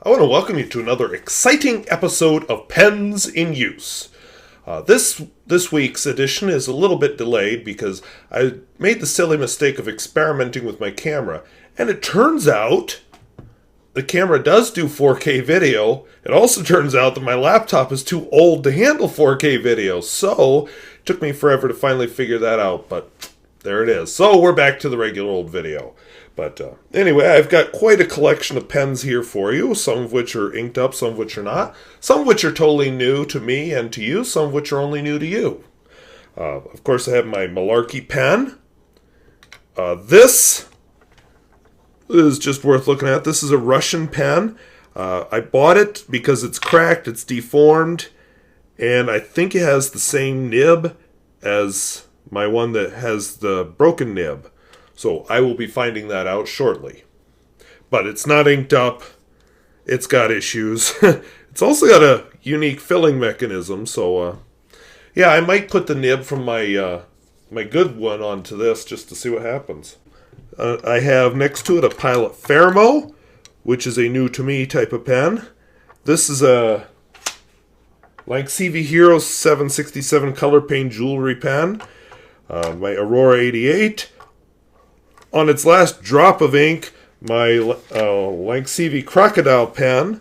I want to welcome you to another exciting episode of Pens in Use. This week's edition is a little bit delayed because I made the silly mistake of experimenting with my camera, and it turns out the camera does do 4K video. It also turns out that my laptop is too old to handle 4K video, so it took me forever to finally figure that out, but there it is. So we're back to the regular old video. But anyway, I've got quite a collection of pens here for you, some of which are inked up, some of which are not. Some of which are totally new to me and to you, some of which are only new to you. Of course, I have my Malarkey pen. This is just worth looking at. This is a Russian pen. I bought it because it's cracked, it's deformed, and I think it has the same nib as my one that has the broken nib. So I will be finding that out shortly. But it's not inked up. It's got issues. It's also got a unique filling mechanism. So, yeah, I might put the nib from my good one onto this just to see what happens. I have next to it a Pilot Fermo, which is a new to me type of pen. This is a Lancivie Hero 767 color paint jewelry pen. My Aurora 88. On its last drop of ink, my Lancivie Crocodile pen,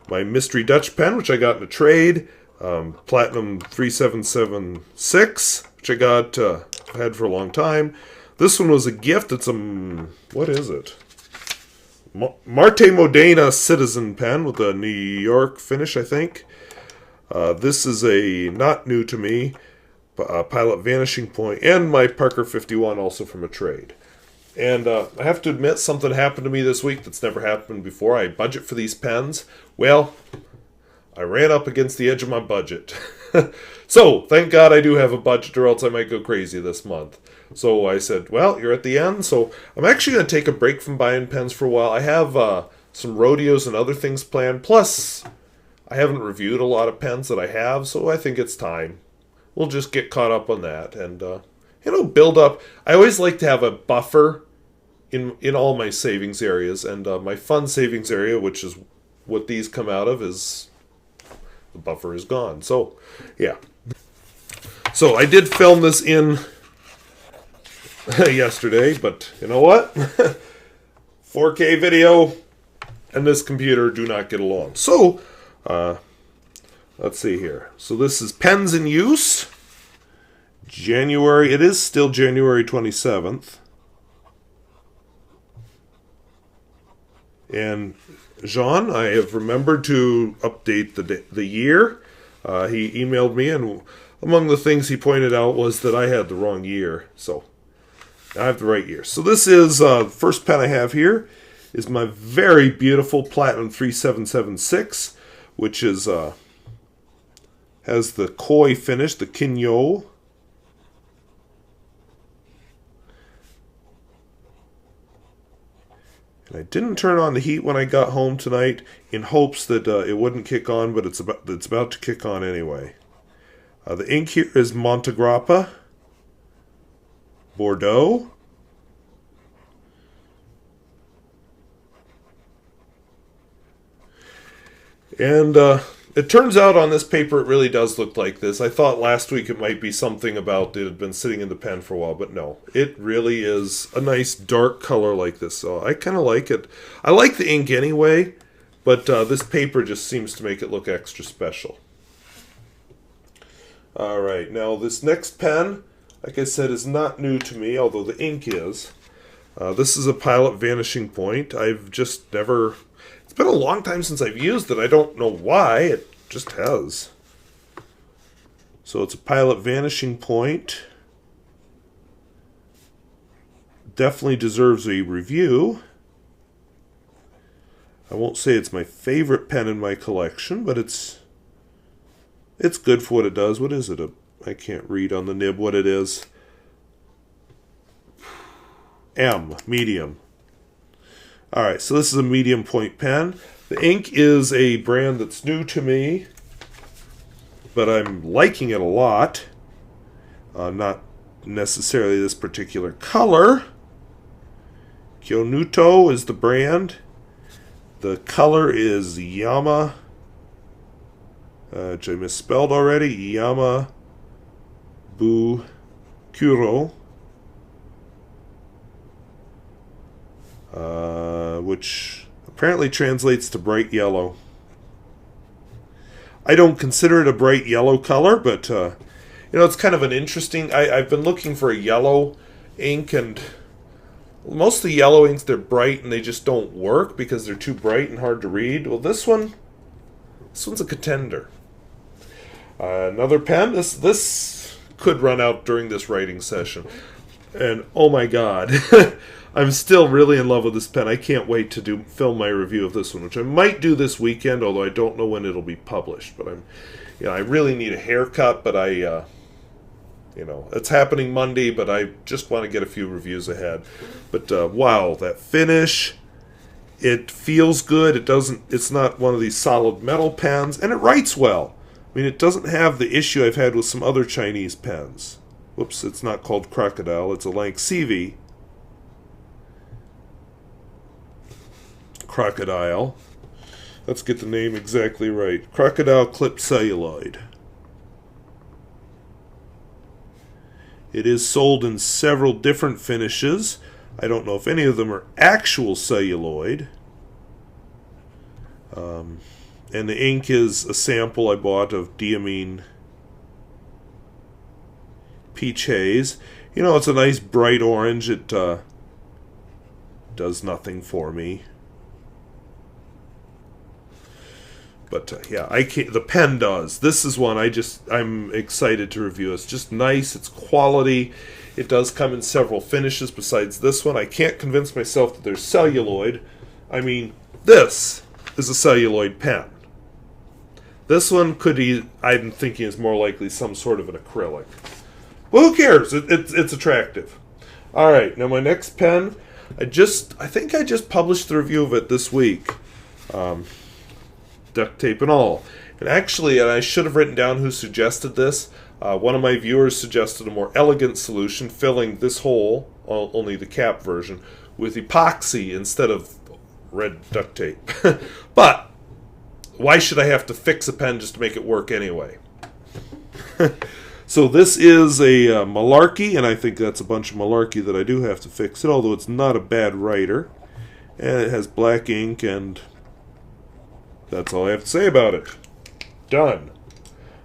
my Mystery Dutch pen, which I got in a trade, Platinum 3776, which I had for a long time. This one was a gift. It's what is it? Marte Modena Citizen pen with a New York finish, I think. This is a not new to me, Pilot Vanishing Point, and my Parker 51 also from a trade. And I have to admit, something happened to me this week that's never happened before. I budget for these pens. Well, I ran up against the edge of my budget. So, thank God I do have a budget, or else I might go crazy this month. So I said, well, you're at the end. So I'm actually going to take a break from buying pens for a while. I have some rodeos and other things planned. Plus, I haven't reviewed a lot of pens that I have, so I think it's time. We'll just get caught up on that and, build up. I always like to have a buffer in all my savings areas, and my fund savings area, which is what these come out of, is the buffer is gone. So, yeah. So I did film this in yesterday, but you know what? 4K video and this computer do not get along. So, let's see here. So this is Pens in Use. It is still January 27th. And Jean, I have remembered to update the year. He emailed me, and among the things he pointed out was that I had the wrong year. So I have the right year. So this is the first pen I have here is my very beautiful Platinum 3776, which is has the koi finish, the Kinyo. And I didn't turn on the heat when I got home tonight in hopes that it wouldn't kick on, but it's about to kick on anyway. The ink here is Montegrappa, Bordeaux. And it turns out on this paper it really does look like this. I thought last week it might be something about it had been sitting in the pen for a while, but no. It really is a nice dark color like this, so I kind of like it. I like the ink anyway, but this paper just seems to make it look extra special. Alright, now this next pen, like I said, is not new to me, although the ink is. This is a Pilot Vanishing Point. I've just never... It's been a long time since I've used it. I don't know why. It just has. So it's a Pilot Vanishing Point. Definitely deserves a review. I won't say it's my favorite pen in my collection, but it's good for what it does. What is it? I can't read on the nib what it is. M, medium. Alright, so this is a medium point pen. The ink is a brand that's new to me, but I'm liking it a lot. Not necessarily this particular color. Kyonuto is the brand. The color is Yama, which I misspelled already, Yama Bukuro, which apparently translates to bright yellow. I don't consider it a bright yellow color, but it's kind of an interesting. I've been looking for a yellow ink, and most of the yellow inks, they're bright and they just don't work because they're too bright and hard to read. Well, this one's a contender. Another pen. This could run out during this writing session, and oh my god. I'm still really in love with this pen. I can't wait to film my review of this one, which I might do this weekend, although I don't know when it'll be published. But I really need a haircut, but it's happening Monday, but I just want to get a few reviews ahead. But wow, that finish, it feels good. It's not one of these solid metal pens, and it writes well. I mean, it doesn't have the issue I've had with some other Chinese pens. Whoops, it's not called Crocodile, it's a Lancivie. Crocodile. Let's get the name exactly right. Crocodile Clip Celluloid. It is sold in several different finishes. I don't know if any of them are actual celluloid. And the ink is a sample I bought of Diamine Peach Haze. It's a nice bright orange. It does nothing for me. But yeah, the pen does. This is one I'm excited to review. It's just nice. It's quality. It does come in several finishes besides this one. I can't convince myself that there's celluloid. I mean, this is a celluloid pen. This one I'm thinking is more likely some sort of an acrylic. Well, who cares? It's attractive. All right, now my next pen. I think I just published the review of it this week. Duct tape and all. And actually, I should have written down who suggested this. One of my viewers suggested a more elegant solution, filling this hole, only the cap version, with epoxy instead of red duct tape. But why should I have to fix a pen just to make it work anyway? So this is a Malarkey, and I think that's a bunch of malarkey that I do have to fix it, although it's not a bad writer. And it has black ink, and that's all I have to say about it. Done.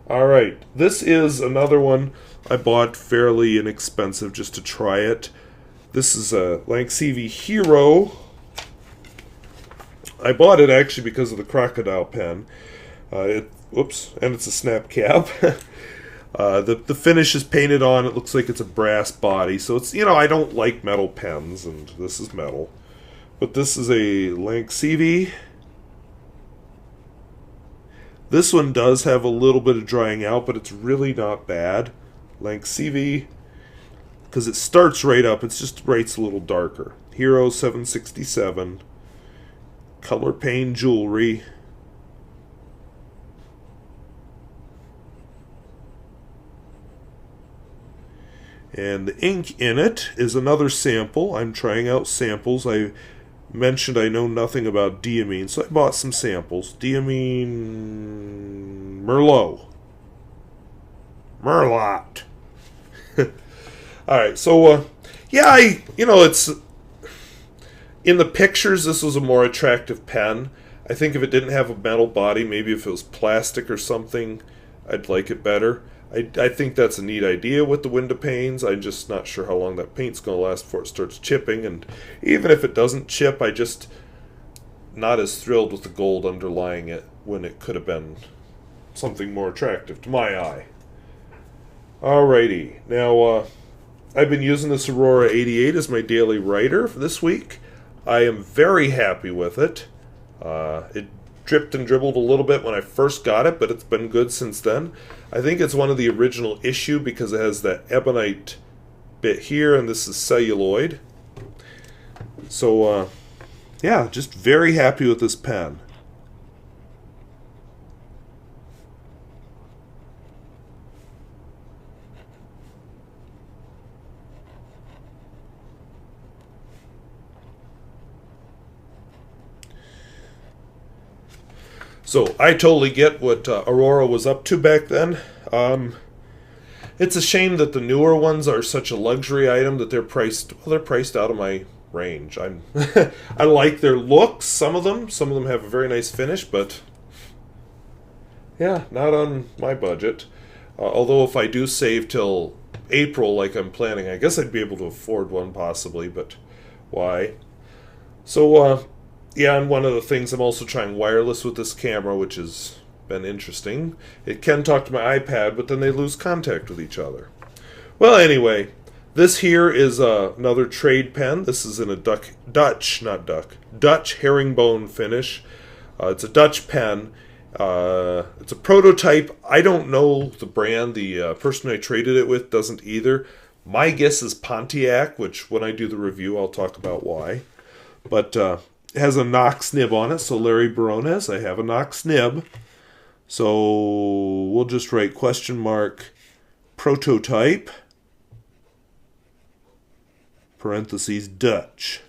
Alright, this is another one I bought fairly inexpensive just to try it. This is a Lancivie Hero. I bought it actually because of the Crocodile pen. And it's a snap cap. The finish is painted on. It looks like it's a brass body. So it's, I don't like metal pens, and this is metal. But this is a Lancivie. This one does have a little bit of drying out, but it's really not bad. Lancivie, because it starts right up, it just writes a little darker. Hero 767, color pane jewelry. And the ink in it is another sample. I'm trying out samples. I mentioned I know nothing about Diamine, so I bought some samples. Diamine Merlot. Merlot. Alright, so, it's... In the pictures, this was a more attractive pen. I think if it didn't have a metal body, maybe if it was plastic or something, I'd like it better. I think that's a neat idea with the window panes. I'm just not sure how long that paint's going to last before it starts chipping. And even if it doesn't chip, I just not as thrilled with the gold underlying it when it could have been something more attractive to my eye. Alrighty. Now, I've been using this Aurora 88 as my daily writer for this week. I am very happy with it. It dripped and dribbled a little bit when I first got it, but it's been good since then. I think it's one of the original issue because it has that ebonite bit here, and this is celluloid. So, just very happy with this pen. So I totally get what Aurora was up to back then. It's a shame that the newer ones are such a luxury item that they're priced. Well, they're priced out of my range. I'm I like their looks. Some of them have a very nice finish, but yeah, not on my budget. Although if I do save till April, like I'm planning, I guess I'd be able to afford one possibly. But why? So yeah, and one of the things I'm also trying wireless with this camera, which has been interesting. It can talk to my iPad, but then they lose contact with each other. Well, anyway, this here is another trade pen. This is in a Dutch herringbone finish. It's a Dutch pen. It's a prototype. I don't know the brand. The person I traded it with doesn't either. My guess is Pontiac, which when I do the review, I'll talk about why. But it has a Knox nib on it, so Larry Baronez, I have a Knox nib. So we'll just write question mark prototype parentheses Dutch.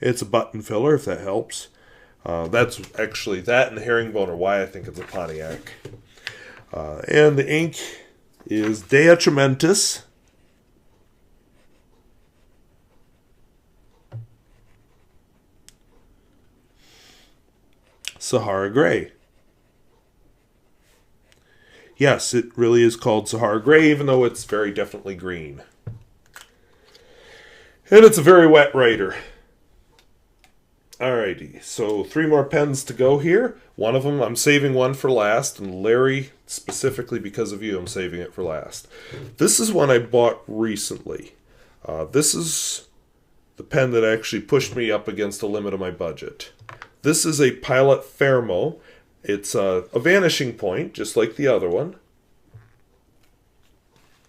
It's a button filler, if that helps. That's actually, that and the herringbone are why I think it's a Pontiac. And the ink is Dea Trementis. Sahara Gray. Yes, it really is called Sahara Gray, even though it's very definitely green. And it's a very wet writer. Alrighty, so 3 more pens to go here. One of them, I'm saving one for last, and Larry, specifically because of you, I'm saving it for last. This is one I bought recently. This is the pen that actually pushed me up against the limit of my budget. This is a Pilot Fermo. It's a vanishing point, just like the other one.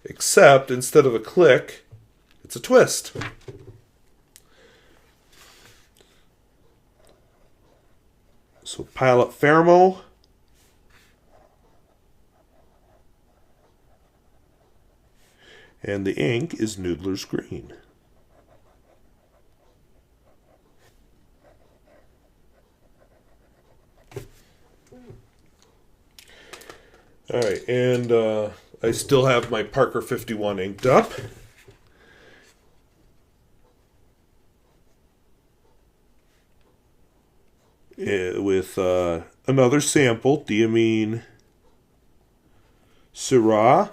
Except, instead of a click, it's a twist. So Pilot Fermo. And the ink is Noodler's Green. Alright, and I still have my Parker 51 inked up. With another sample, Diamine Syrah.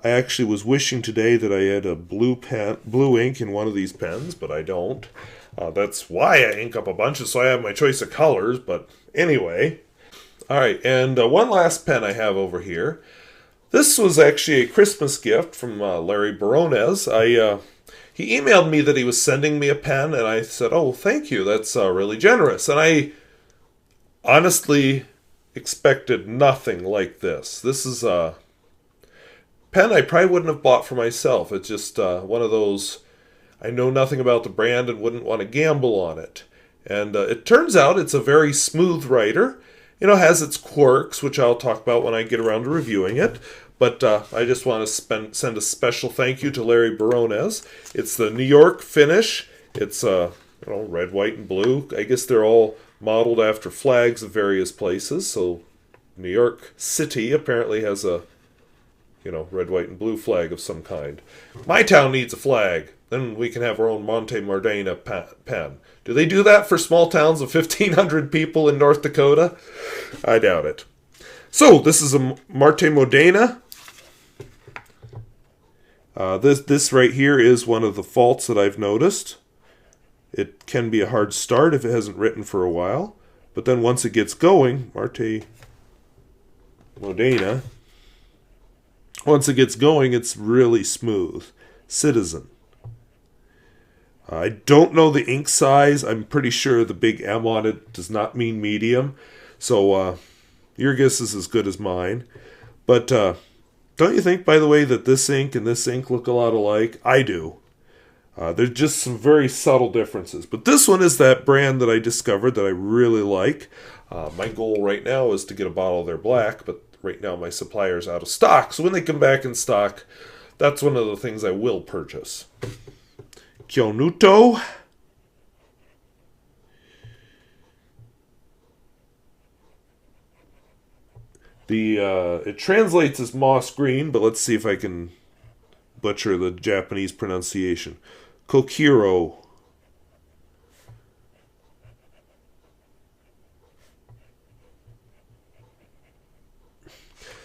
I actually was wishing today that I had a blue ink in one of these pens, but I don't. That's why I ink up a bunch, so I have my choice of colors, but anyway. Alright, and one last pen I have over here. This was actually a Christmas gift from Larry Baronez. He emailed me that he was sending me a pen, and I said, oh, thank you, that's really generous. And I honestly expected nothing like this. This is a pen I probably wouldn't have bought for myself. It's just one of those, I know nothing about the brand and wouldn't want to gamble on it. And it turns out it's a very smooth writer. You know, has its quirks, which I'll talk about when I get around to reviewing it. But I just want to send a special thank you to Larry Baronez. It's the New York finish. It's red, white, and blue. I guess they're all modeled after flags of various places. So New York City apparently has a red, white, and blue flag of some kind. My town needs a flag. Then we can have our own Monte Modena pen. Do they do that for small towns of 1,500 people in North Dakota? I doubt it. So, this is a Monte Modena. This right here is one of the faults that I've noticed. It can be a hard start if it hasn't written for a while. But then once it gets going, Monte Modena, once it gets going, it's really smooth. Citizen. I don't know the ink size. I'm pretty sure the big M on it does not mean medium. So your guess is as good as mine. But don't you think, by the way, that this ink and this ink look a lot alike? I do. There's just some very subtle differences. But this one is that brand that I discovered that I really like. My goal right now is to get a bottle of their black, but right now my supplier's out of stock. So when they come back in stock, that's one of the things I will purchase. Kyonuto. The it translates as moss green, but let's see if I can butcher the Japanese pronunciation. Kokiro.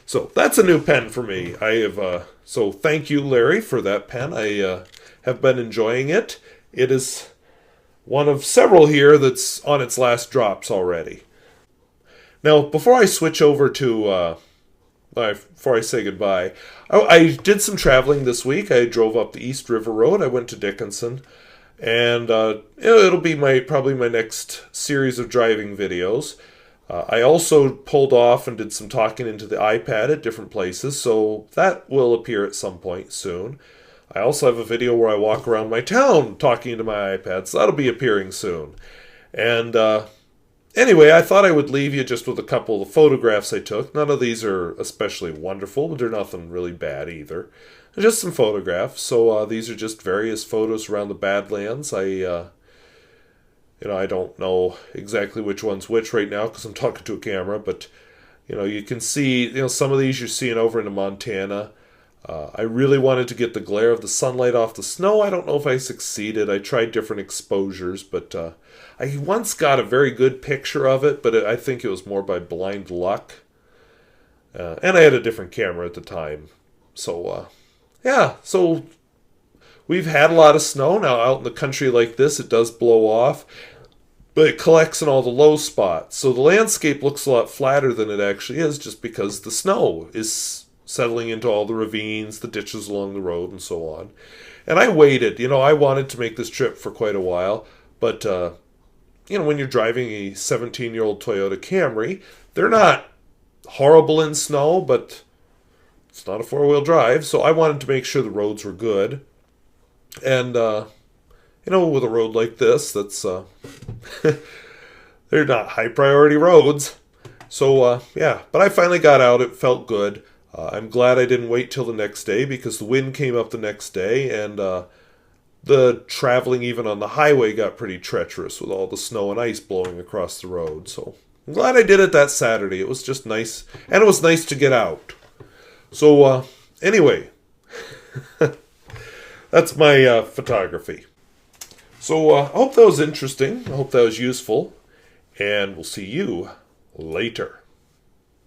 So that's a new pen for me. I have so thank you, Larry, for that pen. I have been enjoying it. It is one of several here that's on its last drops already. Now, before I switch over to before I say goodbye, I did some traveling this week. I drove up the East River Road. I went to Dickinson, and it'll be probably my next series of driving videos. I also pulled off and did some talking into the iPad at different places, so that will appear at some point soon. I also have a video where I walk around my town talking into my iPad, so that'll be appearing soon. And anyway, I thought I would leave you just with a couple of the photographs I took. None of these are especially wonderful, but they're nothing really bad either. They're just some photographs. So these are just various photos around the Badlands. I don't know exactly which one's which right now because I'm talking to a camera, but you can see, some of these you're seeing over into Montana. I really wanted to get the glare of the sunlight off the snow. I don't know if I succeeded. I tried different exposures, but I once got a very good picture of it, but I think it was more by blind luck. And I had a different camera at the time. So, so we've had a lot of snow. Now, out in the country like this, it does blow off, but it collects in all the low spots. So the landscape looks a lot flatter than it actually is just because the snow is settling into all the ravines, the ditches along the road, and so on. And I waited. I wanted to make this trip for quite a while, but, when you're driving a 17-year-old Toyota Camry, they're not horrible in snow, but it's not a four-wheel drive, so I wanted to make sure the roads were good. And, with a road like this, that's, they're not high-priority roads. So, but I finally got out. It felt good. I'm glad I didn't wait till the next day because the wind came up the next day, and the traveling even on the highway got pretty treacherous with all the snow and ice blowing across the road. So I'm glad I did it that Saturday. It was just nice, and it was nice to get out. So anyway, that's my photography. So I hope that was interesting. I hope that was useful, and we'll see you later.